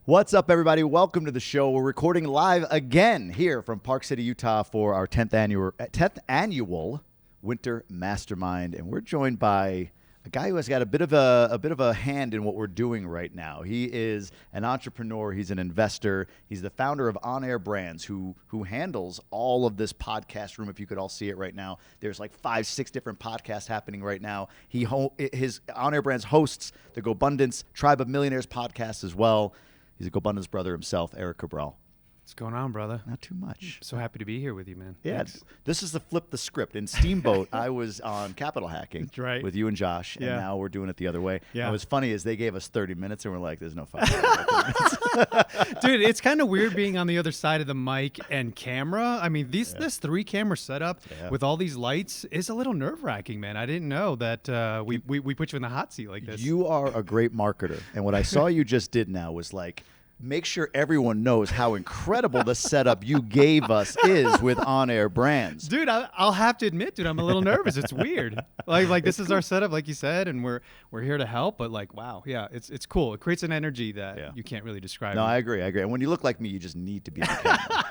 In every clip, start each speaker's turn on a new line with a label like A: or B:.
A: What's up, everybody? Welcome to the show. We're recording live again here from Park City, Utah for our 10th annual Winter Mastermind, and we're joined by a guy who has got a bit of a hand in what we're doing right now. He is an entrepreneur. He's an investor. He's the founder of On Air Brands, who handles all of this podcast room. If you could all see it right now, there's like 5-6 different podcasts happening right now. His On Air Brands hosts the GoBundance Tribe of Millionaires podcast as well. He's a GoBundance brother himself, Erik Cabral.
B: What's going on, brother?
A: Not too much.
B: So happy to be here with you, man.
A: Yeah, this is the flip the script. In Steamboat, I was on capital hacking with you and Josh, and now we're doing it the other way. Yeah. What was funny is they gave us 30 minutes, and we're like, there's no fucking 30 minutes.
B: Dude, it's kind of weird being on the other side of the mic and camera. I mean, this 3-camera setup with all these lights is a little nerve-wracking, man. I didn't know that we put you in the hot seat like this.
A: You are a great marketer, and what I saw you just did now was like, make sure everyone knows how incredible the setup you gave us is with On Air Brands.
B: Dude, I'll have to admit, dude, I'm a little nervous. It's weird. Like this is our setup, like you said, and we're here to help. But like, wow, yeah, it's cool. It creates an energy that you can't really describe.
A: No, I agree. And when you look like me, you just need to be on camera.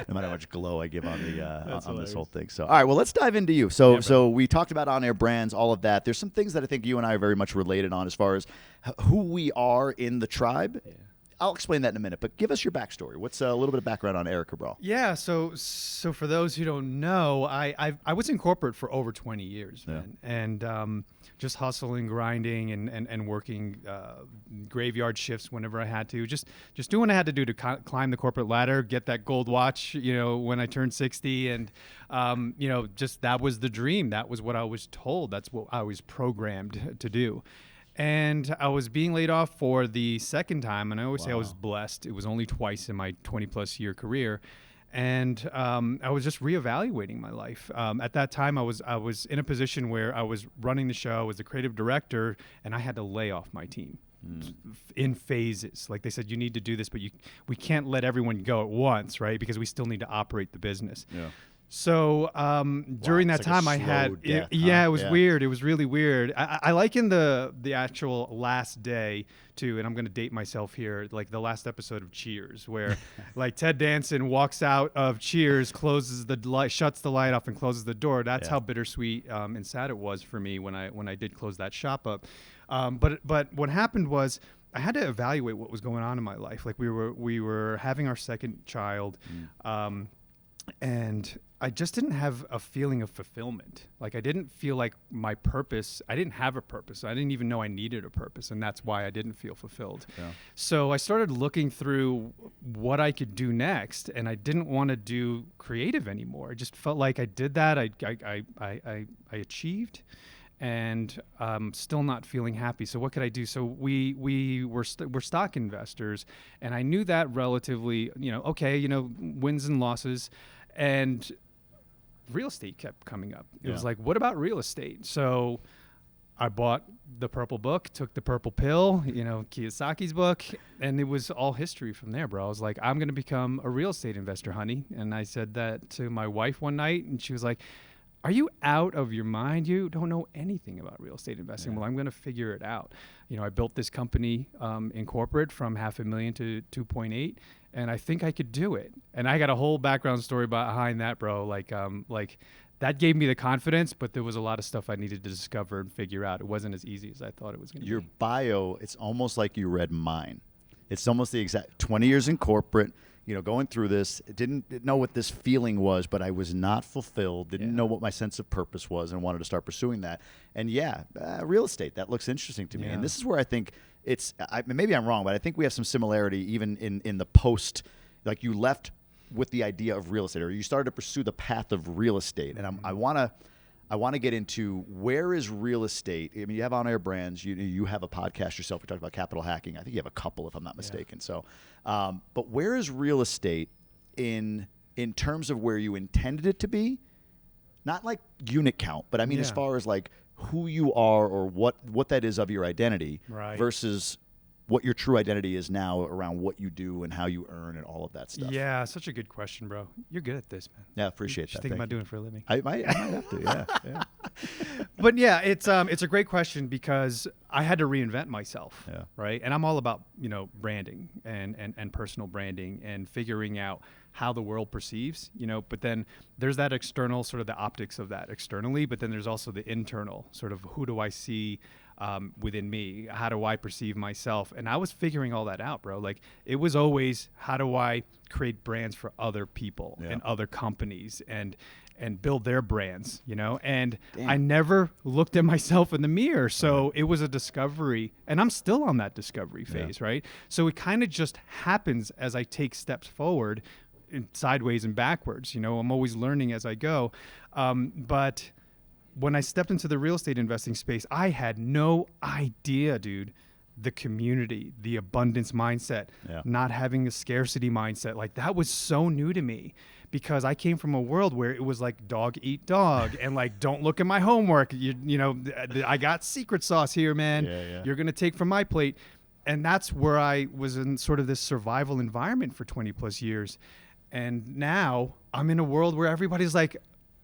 A: No matter how much glow I give on this whole thing. So, all right, well, let's dive into you. So we talked about On Air Brands, all of that. There's some things that I think you and I are very much related on as far as who we are in the tribe. Yeah. I'll explain that in a minute, but give us your backstory. What's a little bit of background on Erik Cabral?
B: Yeah, so for those who don't know, I was in corporate for over 20 years, man, and just hustling, grinding, and working graveyard shifts whenever I had to. Just doing what I had to do to climb the corporate ladder, get that gold watch, when I turned 60, and just that was the dream. That was what I was told. That's what I was programmed to do. And I was being laid off for the second time, and I always say I was blessed. It was only twice in my 20-plus year career, and I was just reevaluating my life. At that time, I was in a position where I was running the show, I was the creative director, and I had to lay off my team in phases. Like they said, you need to do this, but we can't let everyone go at once, right? Because we still need to operate the business. Yeah. So during that time, I had it was weird. It was really weird. I liken the actual last day to, and I'm going to date myself here, like the last episode of Cheers, where like Ted Danson walks out of Cheers, closes the light, shuts the light off, and closes the door. That's how bittersweet and sad it was for me when I did close that shop up. But what happened was, I had to evaluate what was going on in my life. Like we were having our second child. And I just didn't have a feeling of fulfillment. Like I didn't feel like my purpose, I didn't have a purpose. I didn't even know I needed a purpose, and that's why I didn't feel fulfilled. Yeah. So I started looking through what I could do next, and I didn't want to do creative anymore. I just felt like I did that. I achieved, and still not feeling happy. So what could I do? So we're stock investors, and I knew that relatively, wins and losses. And real estate kept coming up. It was like, what about real estate? So I bought the purple book, took the purple pill, Kiyosaki's book, and it was all history from there, bro. I was like, I'm going to become a real estate investor, honey. And I said that to my wife one night, and she was like, are you out of your mind? You don't know anything about real estate investing. Yeah. Well, I'm going to figure it out. I built this company in corporate from $500,000 to 2.8, and I think I could do it. And I got a whole background story behind that, bro. Like that gave me the confidence, but there was a lot of stuff I needed to discover and figure out. It wasn't as easy as I thought it was going to be.
A: Your bio, it's almost like you read mine. It's almost the exact 20 years in corporate. Going through this, didn't know what this feeling was, but I was not fulfilled, didn't know what my sense of purpose was, and wanted to start pursuing that. And real estate, that looks interesting to me. And this is where I think maybe I'm wrong, but I think we have some similarity even in the post, like you left with the idea of real estate, or you started to pursue the path of real estate. And I want to get into, where is real estate? I mean, you have On Air Brands, you have a podcast yourself. We talked about capital hacking. I think you have a couple, if I'm not mistaken. So, but where is real estate in terms of where you intended it to be? Not like unit count, but I mean as far as like who you are or what that is of your identity versus what your true identity is now around what you do and how you earn and all of that stuff.
B: Yeah, such a good question, bro. You're good at this, man.
A: Yeah, appreciate that.
B: Think about doing it for a living.
A: I might have to, yeah.
B: But yeah, it's a great question because I had to reinvent myself, right? And I'm all about, branding and personal branding and figuring out how the world perceives, but then there's that external sort of the optics of that externally, but then there's also the internal sort of who do I see within me? How do I perceive myself? And I was figuring all that out, bro. Like it was always, how do I create brands for other people and other companies and build their brands, and
A: Damn.
B: I never looked at myself in the mirror. So it was a discovery, and I'm still on that discovery phase, right? So it kind of just happens as I take steps forward, sideways and backwards. I'm always learning as I go. But when I stepped into the real estate investing space, I had no idea, dude, the community, the abundance mindset, not having a scarcity mindset. Like that was so new to me because I came from a world where it was like dog eat dog and like, don't look at my homework. I got secret sauce here, man. You're going to take from my plate. And that's where I was in sort of this survival environment for 20 plus years. And now I'm in a world where everybody's like,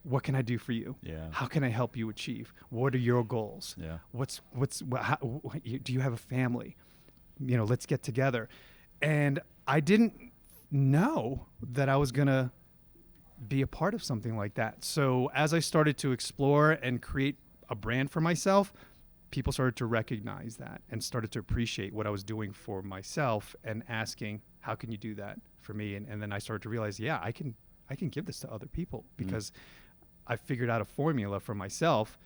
B: what can I do for you? How can I help you achieve? What are your goals? Do you have a family? Let's get together. And I didn't know that I was going to be a part of something like that. So as I started to explore and create a brand for myself, people started to recognize that and started to appreciate what I was doing for myself and asking, how can you do that for me? And then I started to realize, I can give this to other people because I figured out a formula for myself.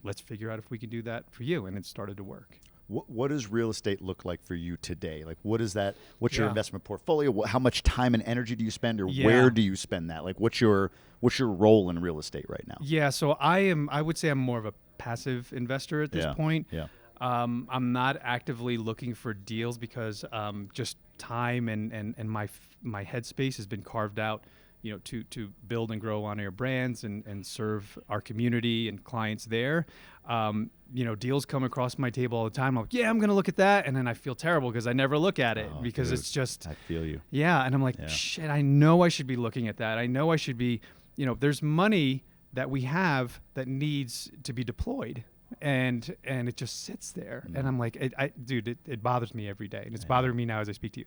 B: Let's figure out if we can do that for you. And it started to work.
A: What does real estate look like for you today? Like, what is that? What's your investment portfolio? How much time and energy do you spend, or where do you spend that? Like, what's your role in real estate right now?
B: Yeah. So I would say I'm more of a passive investor at this point. I'm not actively looking for deals because just time and my headspace has been carved out, to build and grow on-air brands and serve our community and clients there. Deals come across my table all the time. I'm like, I'm going to look at that. And then I feel terrible because I never look at it because dude, it's just,
A: I feel you.
B: Yeah. And I'm like, shit, I know I should be looking at that. I know I should be, there's money that we have that needs to be deployed. And it just sits there. And I'm like, it bothers me every day. And it's bothering me now as I speak to you.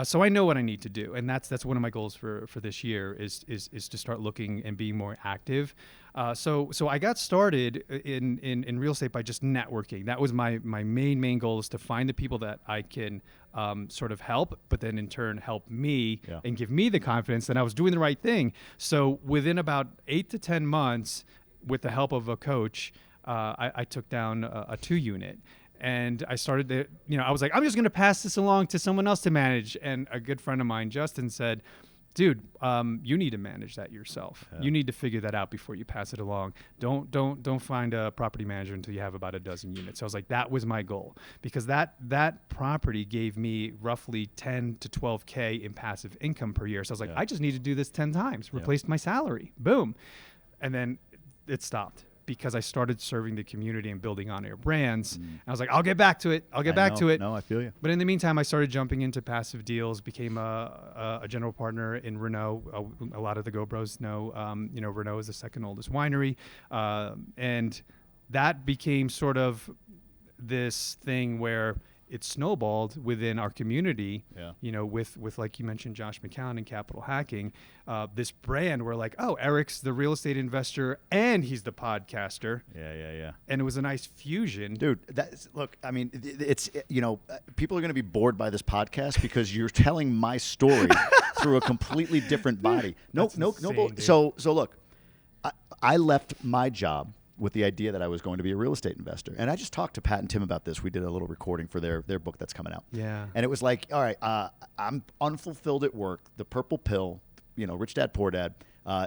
B: So I know what I need to do. And that's one of my goals for this year is to start looking and being more active. So I got started in real estate by just networking. That was my main goal, is to find the people that I can sort of help, but then in turn help me and give me the confidence that I was doing the right thing. So within about 8 to 10 months, with the help of a coach, I took down a 2-unit, and I started to, I was like, I'm just going to pass this along to someone else to manage. And a good friend of mine, Justin, said, dude, you need to manage that yourself. You need to figure that out before you pass it along. Don't find a property manager until you have about a dozen units. So I was like, that was my goal, because that property gave me roughly 10 to 12K in passive income per year. So I was like, I just need to do this 10 times, replaced my salary, boom. And then it stopped, because I started serving the community and building on-air brands. And I was like, I'll get back to it.
A: No, I feel you.
B: But in the meantime, I started jumping into passive deals, became a general partner in Renault. A lot of the Go Bros know, Renault is the second oldest winery. And that became sort of this thing where it snowballed within our community, with like you mentioned, Josh McCown and Capital Hacking, this brand where like, oh, Erik's the real estate investor and he's the podcaster.
A: Yeah.
B: And it was a nice fusion.
A: Dude, look, I mean, it's, people are going to be bored by this podcast because you're telling my story through a completely different body. No. So look, I left my job with the idea that I was going to be a real estate investor. And I just talked to Pat and Tim about this. We did a little recording for their book that's coming out.
B: Yeah.
A: And it was like, all right, I'm unfulfilled at work. The purple pill, Rich Dad, Poor Dad.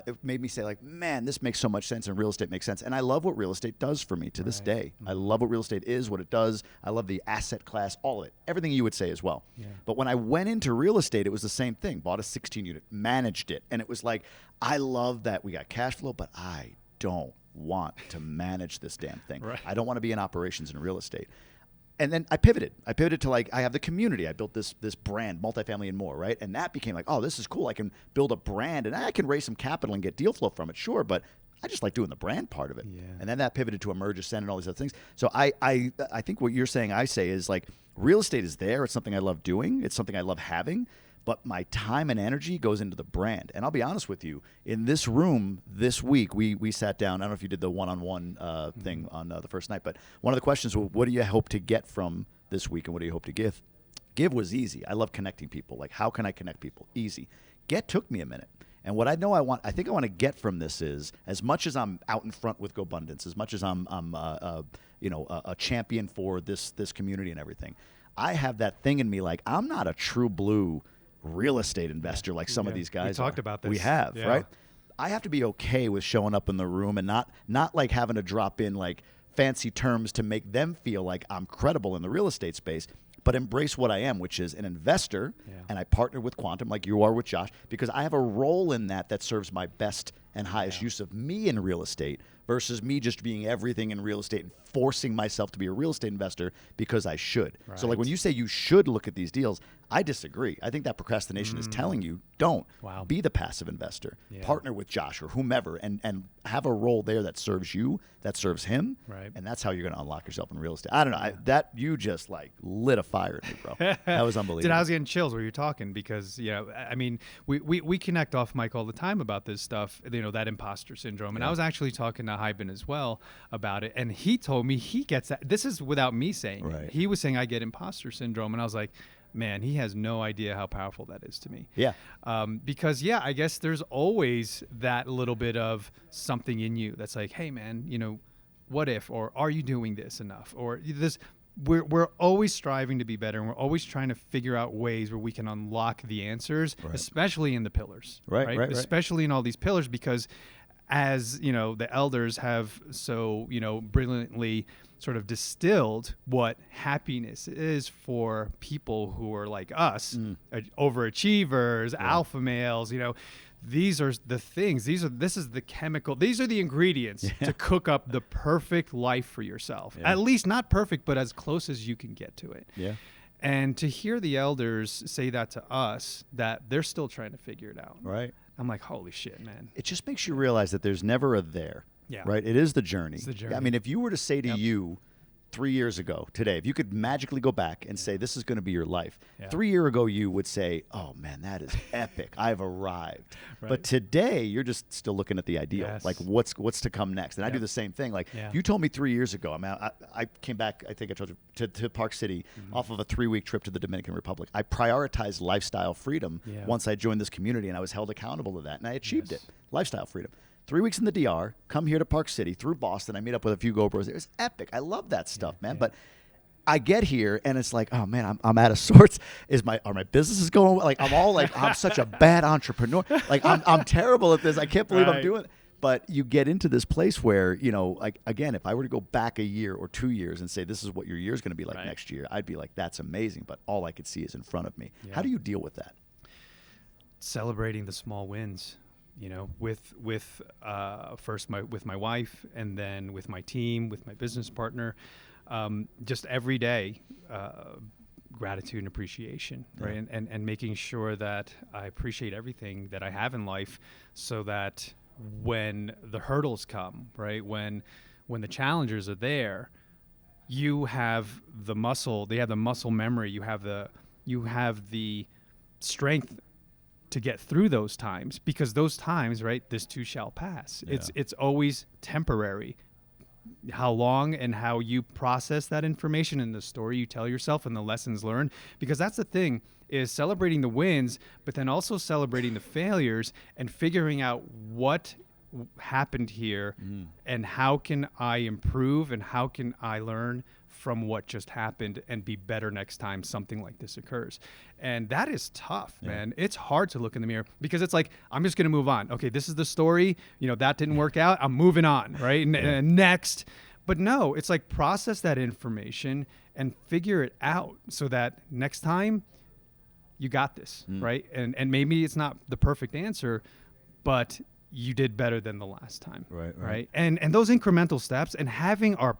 A: It made me say like, man, this makes so much sense, and real estate makes sense. And I love what real estate does for me to this day. I love what real estate is, what it does. I love the asset class, all of it, everything you would say as well. Yeah. But when I went into real estate, it was the same thing. Bought a 16-unit, managed it. And it was like, I love that we got cash flow, but I don't want to manage this damn thing. Right. I don't want to be in operations in real estate. And then I pivoted to like, I have the community. I built this brand, multifamily and more, right? And that became like, oh, this is cool. I can build a brand and I can raise some capital and get deal flow from it, sure. But I just like doing the brand part of it.
B: Yeah.
A: And then that pivoted to Emerge, Ascend, and all these other things. So I think what you're saying, I say, is like real estate is there. It's something I love doing. It's something I love having. But my time and energy goes into the brand. And I'll be honest with you, in this room this week, we sat down. I don't know if you did the one-on-one thing on the first night, but one of the questions was, what do you hope to get from this week, and what do you hope to give? Give was easy. I love connecting people. Like, how can I connect people? Easy. Get took me a minute. And what I think I want to get from this is, as much as I'm out in front with GoBundance, as much as I'm a champion for this community and everything, I have that thing in me, like, I'm not a true blue real estate investor like some of these guys
B: We talked about this.
A: We have, right? I have to be okay with showing up in the room and not like having to drop in like fancy terms to make them feel like I'm credible in the real estate space, but embrace what I am, which is an investor. And I partner with Quantum like you are with Josh, because I have a role in that serves my best and highest use of me in real estate versus me just being everything in real estate and forcing myself to be a real estate investor because I should.
B: Right.
A: So like when you say you should look at these deals, I disagree. I think that procrastination is telling you, don't.
B: Wow.
A: Be the passive investor. Partner with Josh or whomever and have a role there that serves you, that serves him.
B: Right.
A: And that's how you're going to unlock yourself in real estate. I don't know. That you just like lit a fire in me, bro. That was unbelievable.
B: Dude, I was getting chills where you're talking because, I mean, we connect off mic all the time about this stuff, that imposter syndrome. And I was actually talking to Hyben as well about it. And he told me he gets that. This is without me saying it. He was saying I get imposter syndrome. And I was like, man, he has no idea how powerful that is to me. Yeah. Because, I guess there's always that little bit of something in you that's like, hey, man, what if, or are you doing this enough? Or this, we're always striving to be better, and we're always trying to figure out ways where we can unlock the answers, especially in the pillars. Right. Especially in all these pillars, because as, the elders have so, brilliantly sort of distilled what happiness is for people who are like us, overachievers, alpha males, these are the things, this is the chemical, these are the ingredients to cook up the perfect life for yourself. At least not perfect, but as close as you can get to it. Yeah. And to hear the elders say that to us, that they're still trying to figure it out. Right. I'm like, holy shit, man.
A: It just makes you realize that there's never a there. Yeah. Right? It is the journey.
B: It's the journey.
A: I mean, if you were to say to you 3 years ago today, if you could magically go back and say this is going to be your life, 3 years ago you would say, oh man, that is epic. I've arrived. But today you're just still looking at the ideal, like what's to come next. And I do the same thing. Like if you told me 3 years ago, I mean, I came back, I think I told you, to Park City off of a 3-week trip to the Dominican Republic. I prioritized lifestyle freedom once I joined this community, and I was held accountable to that, and I achieved it. Lifestyle freedom. 3 weeks in the DR, come here to Park City through Boston. I meet up with a few GoPros. It was epic. I love that stuff, man. But I get here and it's like, oh man, I'm out of sorts. Are my businesses going? Like I'm all like, I'm such a bad entrepreneur. Like I'm terrible at this. I can't believe I'm doing it. But you get into this place where, like again, if I were to go back a year or 2 years and say this is what your year is going to be like next year, I'd be like, that's amazing. But all I could see is in front of me. How do you deal with that?
B: Celebrating the small wins. With first with my wife, and then with my team, with my business partner, just every day, gratitude and appreciation, right? And making sure that I appreciate everything that I have in life, so that when the hurdles come, right, when the challenges are there, you have the muscle. They have the muscle memory. You have the strength to get through those times, because those times, right, this too shall pass. It's always temporary. How long and how you process that information and the story you tell yourself and the lessons learned, because that's the thing, is celebrating the wins, but then also celebrating the failures and figuring out what happened here and how can I improve and how can I learn from what just happened and be better next time something like this occurs. And that is tough, man. It's hard to look in the mirror, because it's like, I'm just going to move on. Okay, this is the story. That didn't work out. I'm moving on, right? And next. But no, it's like, process that information and figure it out so that next time you got this, right? And maybe it's not the perfect answer, but you did better than the last time. Right. And those incremental steps, and having our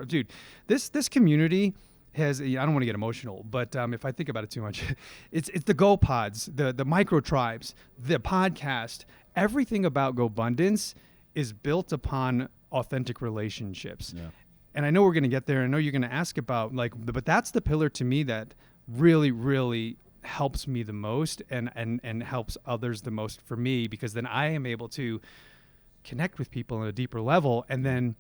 B: dude, this community has, I don't want to get emotional, but if I think about it too much, it's the Go Pods, the micro tribes, the podcast, everything about GoBundance is built upon authentic relationships.
A: Yeah.
B: And I know we're going to get there. I know you're going to ask about but that's the pillar to me that really, really helps me the most and helps others the most for me, because then I am able to connect with people on a deeper level. And then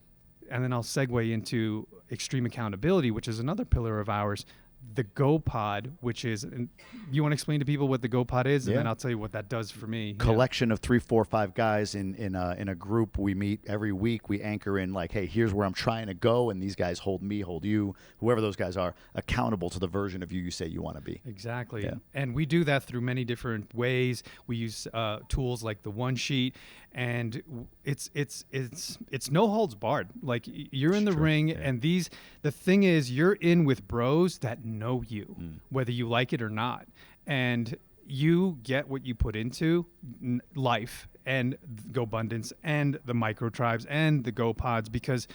B: I'll segue into extreme accountability, which is another pillar of ours. The GoPod, which is, and you want to explain to people what the GoPod is, and then I'll tell you what that does for me.
A: Collection of 3, 4, 5 guys in a group. We meet every week. We anchor in like, hey, here's where I'm trying to go, and these guys hold me, hold you, whoever those guys are, accountable to the version of you say you want to be.
B: Exactly.
A: Yeah.
B: And we do that through many different ways. We use tools like the One Sheet, and it's no holds barred. Like, you're in the ring, and the thing is, you're in with bros that know you, whether you like it or not, and you get what you put into life and GoBundance and the micro tribes and the GoPods, because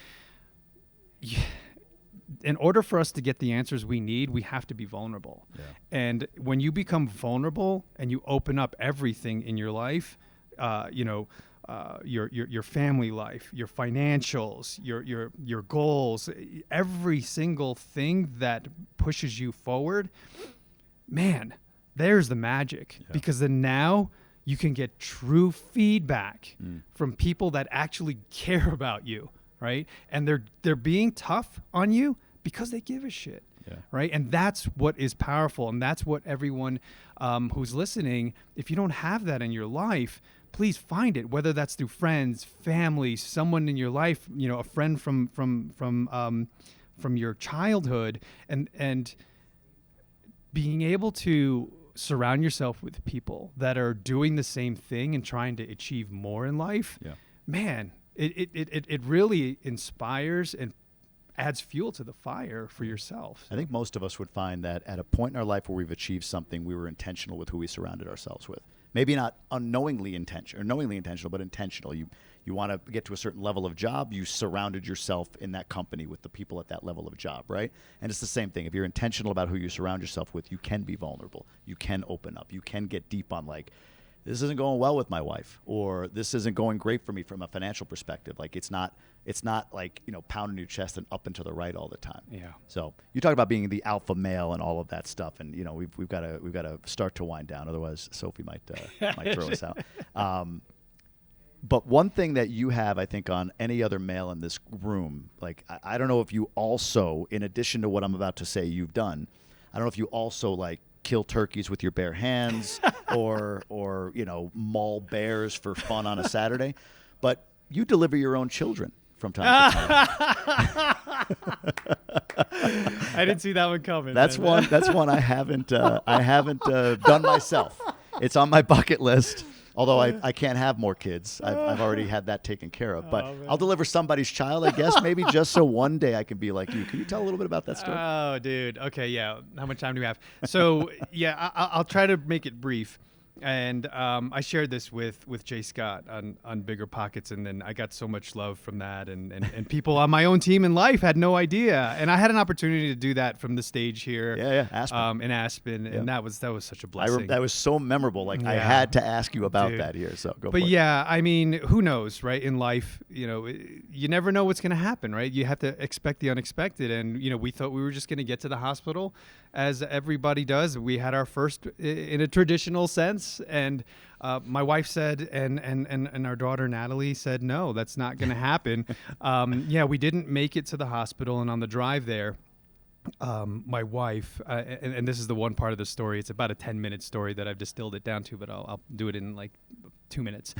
B: in order for us to get the answers we need, we have to be vulnerable. Yeah. And when you become vulnerable and you open up everything in your life, your family life, your financials, your goals, every single thing that pushes you forward, man, there's the magic. Yeah. Because then now you can get true feedback from people that actually care about you, right? And they're being tough on you because they give a shit. Yeah. Right. And that's what is powerful. And that's what everyone who's listening, if you don't have that in your life, please find it, whether that's through friends, family, someone in your life, a friend from your childhood, and being able to surround yourself with people that are doing the same thing and trying to achieve more in life. Yeah. Man, it really inspires and adds fuel to the fire for yourself.
A: I think most of us would find that at a point in our life where we've achieved something, we were intentional with who we surrounded ourselves with. Maybe not knowingly intentional, but intentional. You want to get to a certain level of job, you surrounded yourself in that company with the people at that level of job, right? And it's the same thing. If you're intentional about who you surround yourself with, you can be vulnerable. You can open up. You can get deep on, like, this isn't going well with my wife, or this isn't going great for me from a financial perspective. Like, it's not like, pounding your chest and up and to the right all the time. Yeah. So you talk about being the alpha male and all of that stuff, and we've got to start to wind down, otherwise Sophie might throw us out. But one thing that you have, I think, on any other male in this room, like, I don't know if you also, in addition to what I'm about to say you've done, I don't know if you also, like, kill turkeys with your bare hands or maul bears for fun on a Saturday, but you deliver your own children from time to time.
B: I didn't see that one coming.
A: That's one I haven't done myself. It's on my bucket list. Although I can't have more kids. I've already had that taken care of. But I'll deliver somebody's child, I guess, maybe just so one day I can be like you. Can you tell a little bit about that story?
B: Oh, dude. Okay, yeah. How much time do we have? So, yeah, I'll try to make it brief. And I shared this with Jay Scott on Bigger Pockets, and then I got so much love from that, and people on my own team in life had no idea, and I had an opportunity to do that from the stage here,
A: Aspen.
B: in Aspen, and that was such a blessing.
A: That was so memorable. Like, I had to ask you about that here, so go for it.
B: But yeah, I mean, who knows, right? In life, you never know what's going to happen, right? You have to expect the unexpected, and we thought we were just going to get to the hospital, as everybody does. We had our first in a traditional sense. And my wife said, and our daughter Natalie said, no, that's not going to happen. We didn't make it to the hospital, and on the drive there, my wife, and this is the one part of the story. It's about a 10-minute story that I've distilled it down to, but I'll do it in like 2 minutes.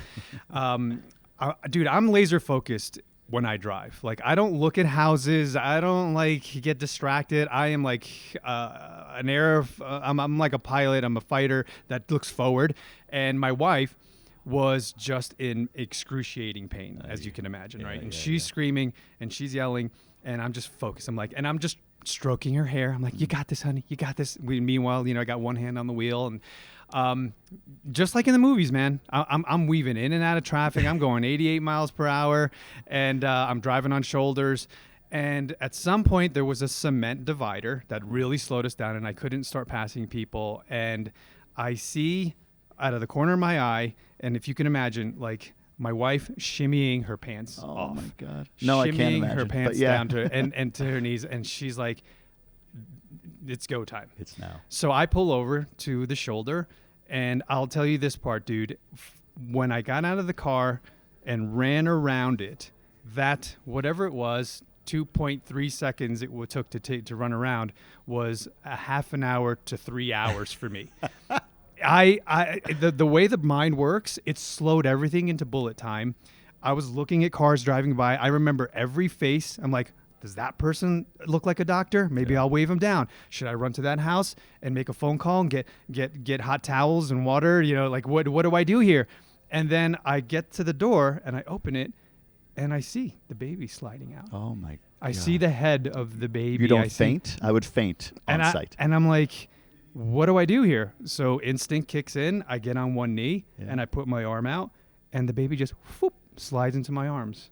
B: Dude, I'm laser focused when I drive. Like, I don't look at houses. I don't get distracted. I am like I'm like a pilot. I'm a fighter that looks forward. And my wife was just in excruciating pain, as you can imagine, right? And she's screaming and she's yelling, and I'm just focused. And I'm just stroking her hair. I'm like, you got this, honey. You got this. Meanwhile, I got one hand on the wheel, and just like in the movies, man, I'm weaving in and out of traffic. I'm going 88 miles per hour, and I'm driving on shoulders. And at some point, there was a cement divider that really slowed us down, and I couldn't start passing people. And I see out of the corner of my eye, and if you can imagine, like, my wife shimmying her pants
A: Oh
B: off.
A: my God! No, I can't
B: Shimmying
A: imagine.
B: her
A: But
B: pants
A: yeah.
B: down to and to her knees, and she's like, "It's go time."
A: It's now.
B: So I pull over to the shoulder, and I'll tell you this part, dude. When I got out of the car and ran around it, that whatever it was, 2.3 seconds it took to run around was a half an hour to 3 hours for me. The way the mind works, it slowed everything into bullet time. I was looking at cars driving by. I remember every face. I'm like, does that person look like a doctor? Maybe I'll wave him down. Should I run to that house and make a phone call and get hot towels and water? You know, like what do I do here? And then I get to the door and I open it and I see the baby sliding out.
A: Oh my God!
B: I see the head of the baby.
A: You don't faint? I would faint on sight.
B: And I'm like, what do I do here? So instinct kicks in. I get on one knee and I put my arm out, and the baby just whoop, slides into my arms.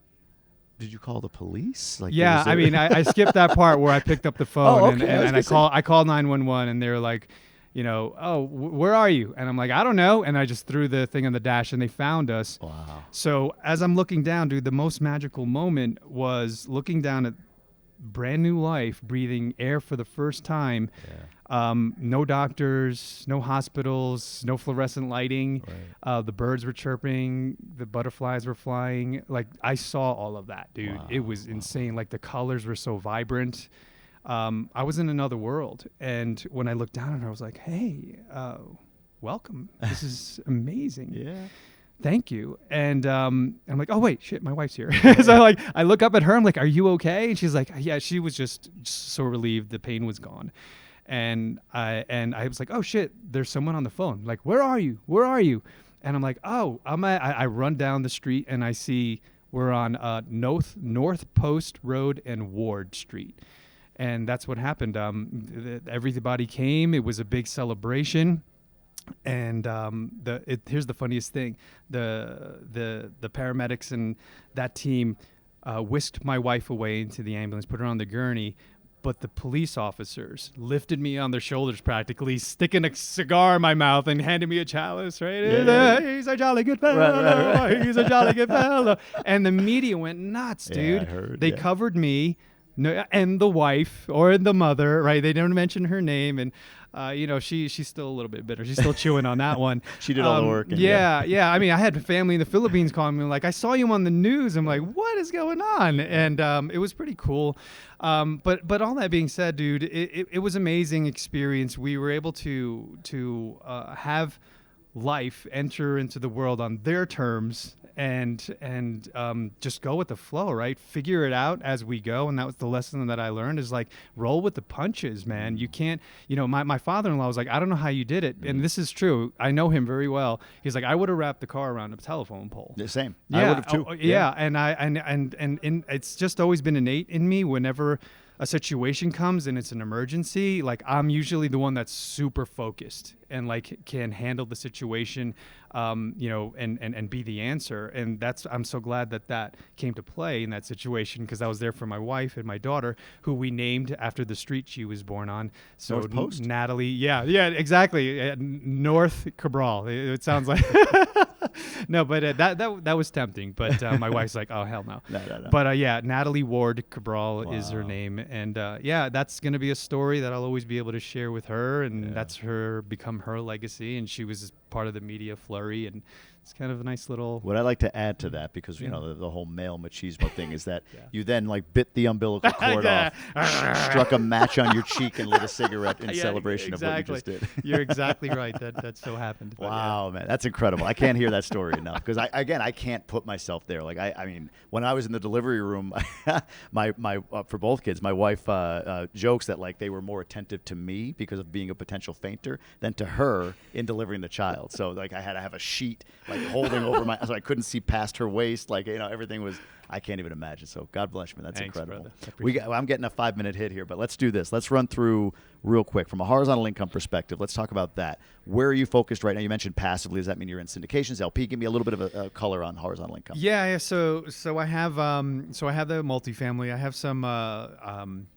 A: Did you call the police? Like,
B: Yeah, I mean, I skipped that part where I picked up the phone
A: Oh, okay.
B: and I called 911, and they were like, you know, oh, where are you? And I'm like, I don't know. And I just threw the thing on the dash, and they found us.
A: Wow.
B: So as I'm looking down, dude, the most magical moment was looking down at brand new life, breathing air for the first time. No doctors, no hospitals, no fluorescent lighting.
A: Right.
B: The birds were chirping, the butterflies were flying. Like, I saw all of that, dude.
A: Wow.
B: It was insane. Like, the colors were so vibrant. I was in another world. And when I looked down at her, I was like, hey, welcome. This is amazing.
A: Yeah.
B: Thank you. And I'm like, oh wait, shit, my wife's here. So I look up at her. I'm like, are you okay? And she's like, yeah. She was just so relieved. The pain was gone. And I was like, oh shit, there's someone on the phone. Like, where are you? Where are you? And I'm like, oh, I run down the street and I see we're on North Post Road and Ward Street. And that's what happened. Everybody came. It was a big celebration. And here's the funniest thing: the paramedics and that team whisked my wife away into the ambulance, put her on the gurney, but the police officers lifted me on their shoulders, practically sticking a cigar in my mouth and handing me a chalice. Right?
A: Yeah.
B: He's a jolly good fellow.
A: Right.
B: He's a jolly good fellow. And the media went nuts, dude.
A: I heard,
B: they covered me. No, and the wife or the mother, right? They didn't mention her name, and she's still a little bit bitter. She's still chewing on that one.
A: She did all the work. And
B: yeah. I mean, I had family in the Philippines calling me like, I saw you on the news. I'm like, what is going on? And it was pretty cool. But all that being said, dude, it was an amazing experience. We were able to have life enter into the world on their terms and just go with the flow, right? Figure it out as we go. And that was the lesson that I learned, is like, roll with the punches, man. You can't, my father-in-law was like, I don't know how you did it. And this is true. I know him very well. He's like, I would have wrapped the car around a telephone pole.
A: The same.
B: Yeah,
A: I would have too.
B: Yeah. And it's just always been innate in me. Whenever a situation comes and it's an emergency, like, I'm usually the one that's super focused and like can handle the situation, and be the answer. And I'm so glad that came to play in that situation, because I was there for my wife and my daughter, who we named after the street she was born on. So
A: North Post?
B: Natalie. Yeah, exactly. North Cabral. It sounds like. No, but that was tempting. But my wife's like, oh, hell no.
A: No.
B: But Natalie Ward Cabral is her name. And that's going to be a story that I'll always be able to share with her. And that's become her legacy. And she was part of the media flurry. And it's kind of a nice little.
A: What I like to add to that, because the whole male machismo thing, is that you then like bit the umbilical cord off, struck a match on your cheek, and lit a cigarette in celebration of what you just did.
B: You're exactly right. That so happened.
A: Wow, man, that's incredible. I can't hear that story enough, because I can't put myself there. Like I mean, when I was in the delivery room, my for both kids, my wife jokes that like they were more attentive to me because of being a potential fainter than to her in delivering the child. So like I had to have a sheet like holding over so I couldn't see past her waist. Like, everything was, I can't even imagine. So God bless you, man. That's incredible. I'm getting a 5-minute hit here, but let's do this. Let's run through real quick from a horizontal income perspective. Let's talk about that. Where are you focused right now? You mentioned passively. Does that mean you're in syndications, LP? Give me a little bit of a color on horizontal income.
B: Yeah. So I have the multifamily. I have some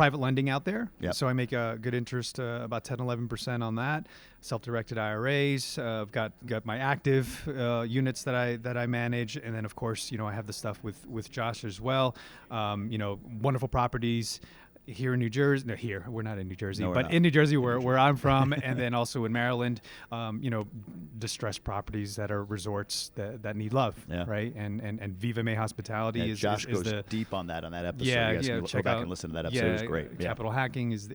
B: private lending out there.
A: Yep.
B: So I make a good interest, about 10, 11% on that. Self-directed IRAs. I've got my active units that I manage, and then of course, I have the stuff with Josh as well. Wonderful properties here in New Jersey. No, here we're not in New Jersey, but in New Jersey, where I'm from, and then also in Maryland. Distressed properties that are resorts that need love, right? And Viva May Hospitality is
A: Josh
B: is
A: goes
B: the
A: deep on that episode.
B: Yeah,
A: you guys can
B: check
A: go back
B: out,
A: and listen to that episode. It was great.
B: Capital hacking is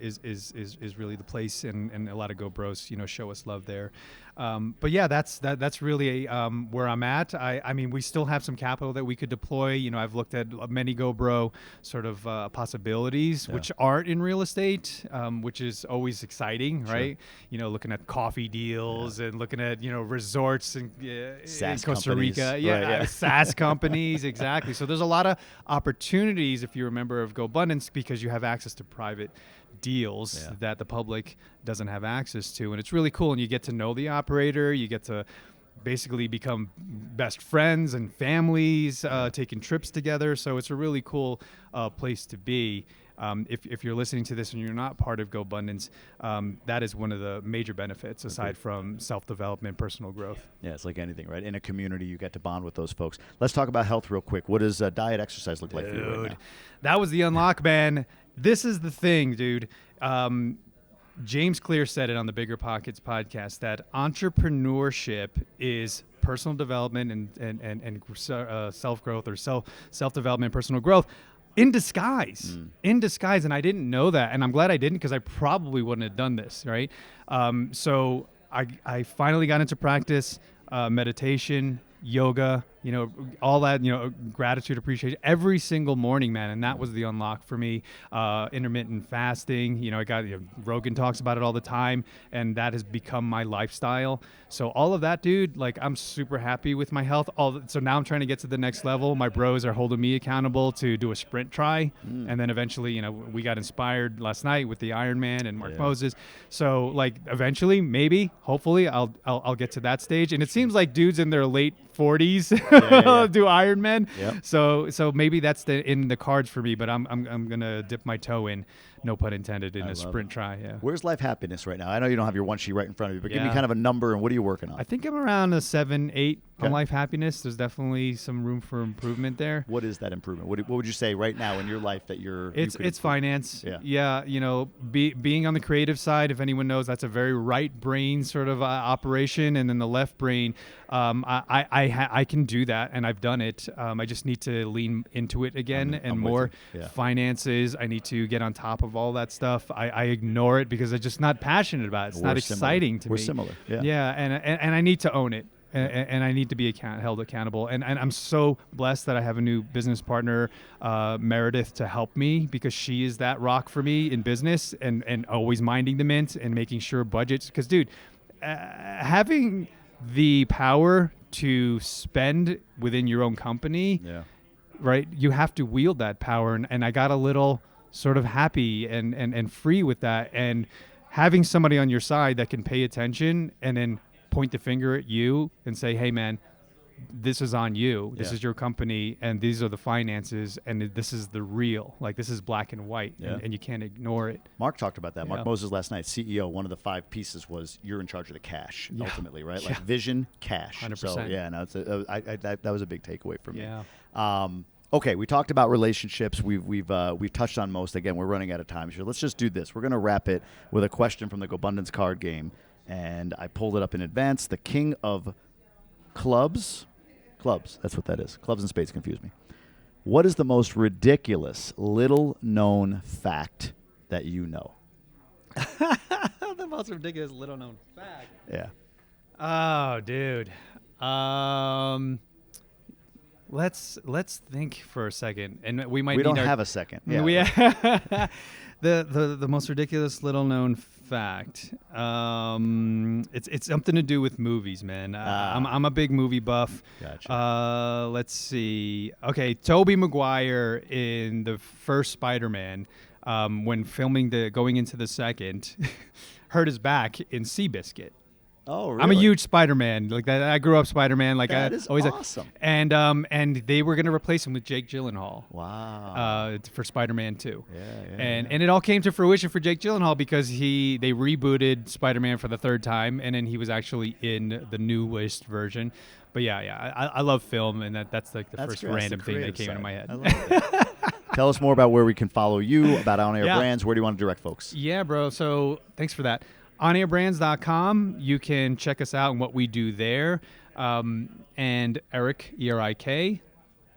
B: really the place, and a lot of GoBros show us love there. But yeah, that's really where I'm at. I mean, we still have some capital that we could deploy. I've looked at many GoBro sort of possibilities, which aren't in real estate, which is always exciting, right? Looking at coffee deals and looking at resorts in Costa Rica, SaaS companies, exactly. So there's a lot of opportunities if you're a member of GoBundance, because you have access to private deals that the public doesn't have access to, and it's really cool. And you get to know the operator, you get to basically become best friends and families, taking trips together. So it's a really cool place to be. If you're listening to this and you're not part of GoBundance, that is one of the major benefits aside from self-development, personal growth. Yeah,
A: it's like anything, right? In a community, you get to bond with those folks. Let's talk about health real quick. What does diet, exercise look like for you right now?
B: That was the unlock, man. This is the thing, dude. James Clear said it on the Bigger Pockets podcast that entrepreneurship is personal development and self-growth or self-development, personal growth. In disguise, and I didn't know that, and I'm glad I didn't, because I probably wouldn't have done this, right? So I finally got into practice, meditation, yoga, all that, gratitude, appreciation every single morning, man. And that was the unlock for me. Intermittent fasting, I got, Rogan talks about it all the time, and that has become my lifestyle. So all of that, dude, like, I'm super happy with my health. So now I'm trying to get to the next level. My bros are holding me accountable to do a sprint try. And then eventually, we got inspired last night with the Ironman and Mark Moses. So like eventually, maybe, hopefully I'll get to that stage. And it seems like dudes in their late 40s do Ironman. So maybe that's in the cards for me, but I'm gonna dip my toe in, no pun intended, in a sprint try.
A: Where's life happiness right now? I know you don't have your one sheet right in front of you, but give me kind of a number, and what are you working on?
B: I think I'm around a 7, 8 on life happiness. There's definitely some room for improvement there.
A: What is that improvement? What would you say right now in your life that
B: it's finance. Being on the creative side, if anyone knows, that's a very right brain sort of operation, and then the left brain, I can do that, and I've done it. I just need to lean into it again and more. Finances, I need to get on top of all that stuff. I ignore it because I'm just not passionate about it. It's not exciting to me.
A: We're similar.
B: And I need to own it. And I need to be held accountable. And I'm so blessed that I have a new business partner, Meredith, to help me, because she is that rock for me in business, and always minding the mint and making sure budgets. Because, dude, having the power to spend within your own company, right? You have to wield that power. And I got a little sort of happy and free with that. And having somebody on your side that can pay attention and then point the finger at you and say, hey, man, this is on you. This is your company, and these are the finances, and this is the real. Like, this is black and white, and you can't ignore it.
A: Mark talked about that. Mark Moses last night, CEO, one of the 5 pieces was you're in charge of the cash, ultimately, right? Like vision, cash.
B: 100%.
A: So, that was a big takeaway for me. Okay, we talked about relationships. We've touched on most. Again, we're running out of time here. Let's just do this. We're going to wrap it with a question from the GoBundance card game. And I pulled it up in advance. The king of clubs, that's what that is. Clubs and spades confuse me. What is the most ridiculous little-known fact that you know?
B: The most ridiculous little-known fact?
A: Yeah.
B: Oh, dude. Let's think for a second, and we
A: don't have a second.
B: The most ridiculous little known fact. It's something to do with movies, man. I'm a big movie buff.
A: Gotcha.
B: Let's see. Okay, Tobey Maguire in the first Spider-Man, when filming going into the second, hurt his back in Seabiscuit.
A: Oh, really?
B: I'm a huge Spider-Man. Like that, I grew up Spider-Man. Like
A: That
B: I
A: is
B: always
A: awesome.
B: and they were going to replace him with Jake Gyllenhaal.
A: Wow.
B: For Spider-Man 2.
A: Yeah,
B: And it all came to fruition for Jake Gyllenhaal because they rebooted Spider-Man for the third time, and then he was actually in the newest version. But I love film, and that's like the first
A: great. That's
B: random
A: the
B: thing that
A: creative
B: came into
A: side.
B: my head.
A: I love it. Tell us more about where we can follow you, about On Air
B: Yeah.
A: Brands. Where do you want to direct folks?
B: Yeah, bro. So thanks for that. OnAirBrands.com. You can check us out and what we do there. And Erik, ERIK,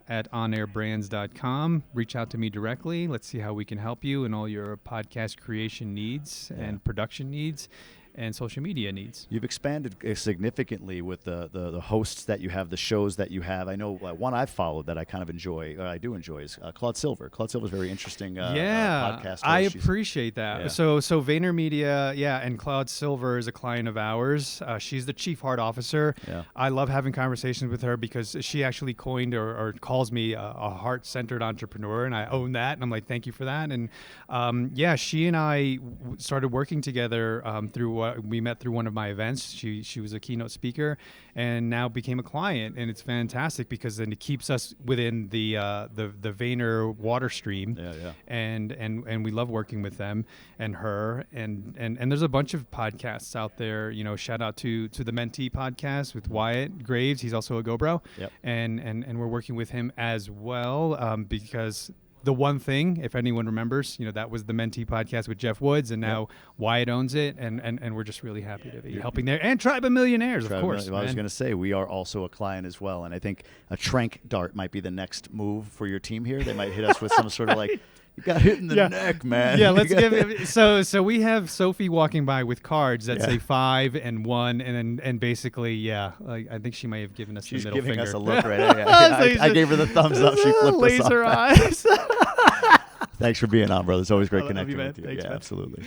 B: at OnAirBrands.com. Reach out to me directly. Let's see how we can help you in all your podcast creation needs and production needs and social media needs.
A: You've expanded significantly with the hosts that you have, the shows that you have. I know one I've followed that I kind of enjoy, or I do enjoy, is Claude Silver. Claude Silver is very interesting podcast host.
B: I appreciate that.
A: Yeah.
B: So VaynerMedia, and Claude Silver is a client of ours. She's the chief heart officer.
A: Yeah.
B: I love having conversations with her because she actually coined or calls me a heart-centered entrepreneur, and I own that. And I'm like, thank you for that. And she and I started working together through we met through one of my events. She was a keynote speaker, and now became a client, and it's fantastic because then it keeps us within the Vayner water stream.
A: Yeah.
B: And we love working with them and her, and there's a bunch of podcasts out there. Shout out to the Mentee podcast with Wyatt Graves. He's also a GoBro.
A: Yep.
B: And we're working with him as well because The One Thing, if anyone remembers, that was the Mentee podcast with Jeff Woods, and now Wyatt owns it, and we're just really happy to be helping there. And Tribe of Millionaires, of course.
A: I was going to say, we are also a client as well, and I think a trank dart might be the next move for your team here. They might hit us with some sort of like, you got hit in the neck, man.
B: Yeah, let's give it. So we have Sophie walking by with cards that say 5 and 1, and basically, I think she may have given us
A: She's
B: the middle
A: giving
B: finger.
A: us a look right now. I gave her the thumbs up. She flipped
B: laser
A: us off.
B: eyes.
A: Thanks for being on, brother. It's always great
B: I love you,
A: connecting
B: man.
A: with you.
B: Thanks, man.
A: Absolutely.